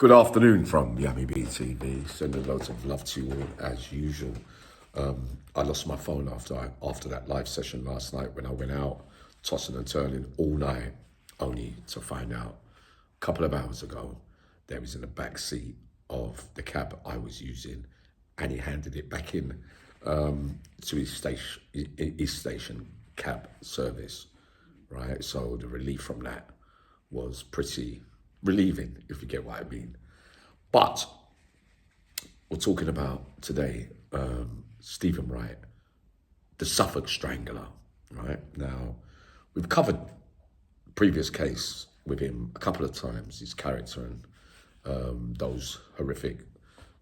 Good afternoon from Yummy BTV. Sending loads of love to you all as usual. I lost my phone after that live session last night when I went out, tossing and turning all night, only to find out a couple of hours ago that was in the back seat of the cab I was using, and he handed it back in to his station cab service. Right, so the relief from that was pretty relieving, if you get what I mean. But we're talking about today Stephen Wright, the Suffolk strangler. Right now, we've covered the previous case with him a couple of times, his character and those horrific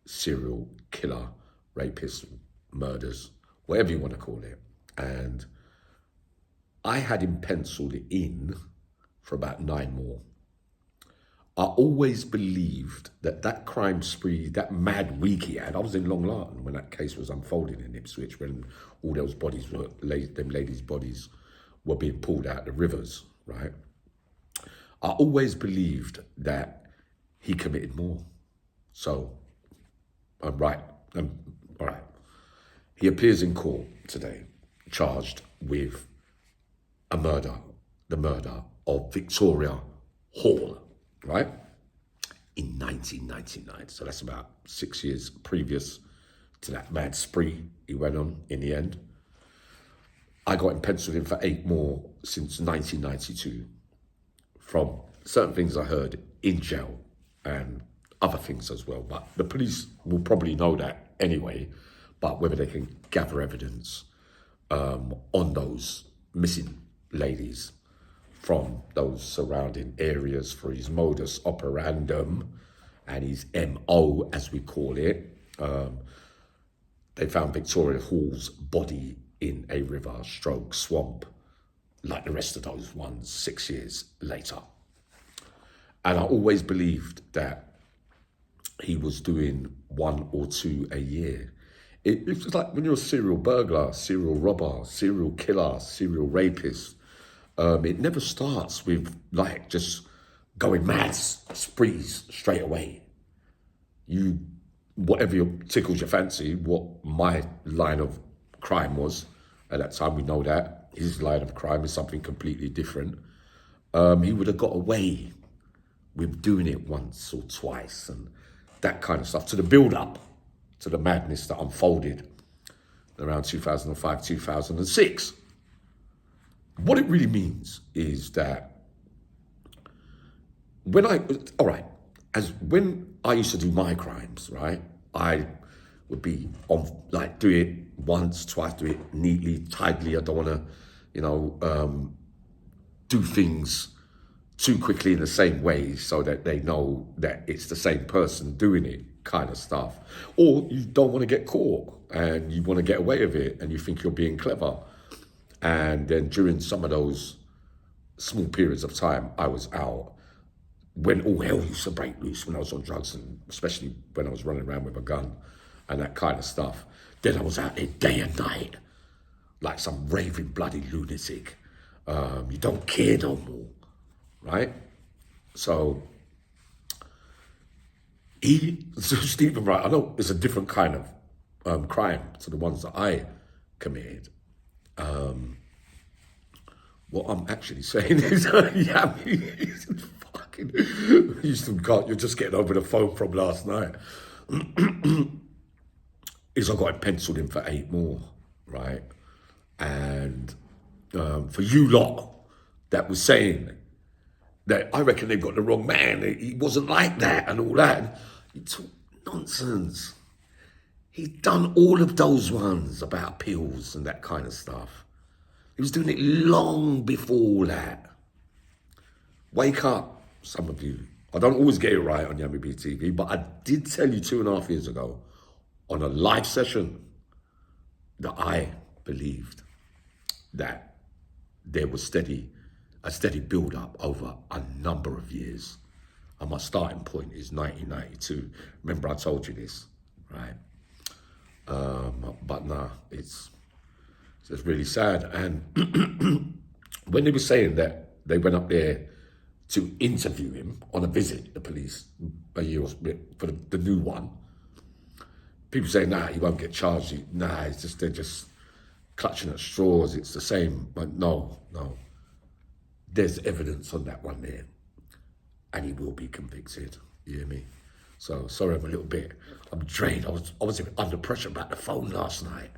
serial killer, rapist, murders, whatever you want to call it. And I had him penciled in for about 9 more. I always believed that crime spree, that mad week he had, I was in Long Lartin when that case was unfolding in Ipswich, when all those bodies were, them ladies' bodies were being pulled out the rivers, right? I always believed that he committed more. So, I'm right. All right. He appears in court today, charged with the murder of Victoria Hall, right? In 1999. So that's about 6 years previous to that mad spree he went on in the end. I got him penciled in for 8 more since 1992 from certain things I heard in jail and other things as well. But the police will probably know that anyway, but whether they can gather evidence on those missing ladies from those surrounding areas for his modus operandum and his MO, as we call it. They found Victoria Hall's body in a river stroke swamp, like the rest of those ones 6 years later. And I always believed that he was doing 1 or 2 a year. It's like when you're a serial burglar, serial robber, serial killer, serial rapist, it never starts with like just going mad sprees straight away. Whatever tickles your fancy, what my line of crime was at that time, we know that. His line of crime is something completely different. He would have got away with doing it once or twice and that kind of stuff, to the build-up to the madness that unfolded around 2005, 2006. What it really means is that when I used to do my crimes, right, I would be on, like, do it once, twice, do it neatly, tidily. I don't want to, do things too quickly in the same way so that they know that it's the same person doing it, kind of stuff. Or you don't want to get caught and you want to get away with it and you think you're being clever. And then during some of those small periods of time I was out, when all hell used to break loose, when I was on drugs, and especially when I was running around with a gun and that kind of stuff, then I was out there day and night, like some raving bloody lunatic. You don't care no more, right? So Stephen Wright, I know it's a different kind of crime to the ones that I committed. What I'm actually saying is, you still can't, you're just getting over the phone from last night, is I got it penciled in for 8 more, right? And for you lot that was saying that I reckon they've got the wrong man, he wasn't like that and all that, you talk nonsense. He's done all of those ones about pills and that kind of stuff. He was doing it long before that. Wake up, some of you. I don't always get it right on Yummy BTV, but I did tell you 2.5 years ago on a live session that I believed that there was a steady build-up over a number of years. And my starting point is 1992. Remember I told you this, right? But nah, it's really sad. And when they were saying that they went up there to interview him on a visit, the police, a year for the new one. People say, nah, he won't get charged. Nah, they're just clutching at straws. It's the same. But no. There's evidence on that one there. And he will be convicted. You hear me? So, sorry I'm drained. I was under pressure about the phone last night.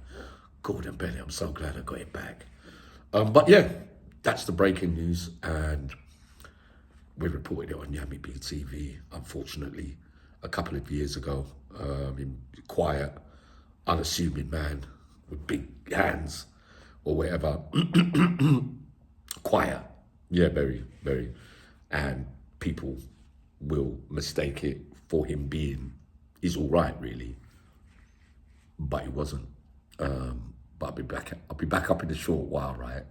Gordon Bennett, I'm so glad I got it back. But yeah, that's the breaking news. And we reported it on Yami BTV, unfortunately, a couple of years ago. Quiet, unassuming man with big hands or whatever. Quiet. Yeah, very, very. And people will mistake it for him being, he's all right, really. But he wasn't. But I'll be back up in a short while, right?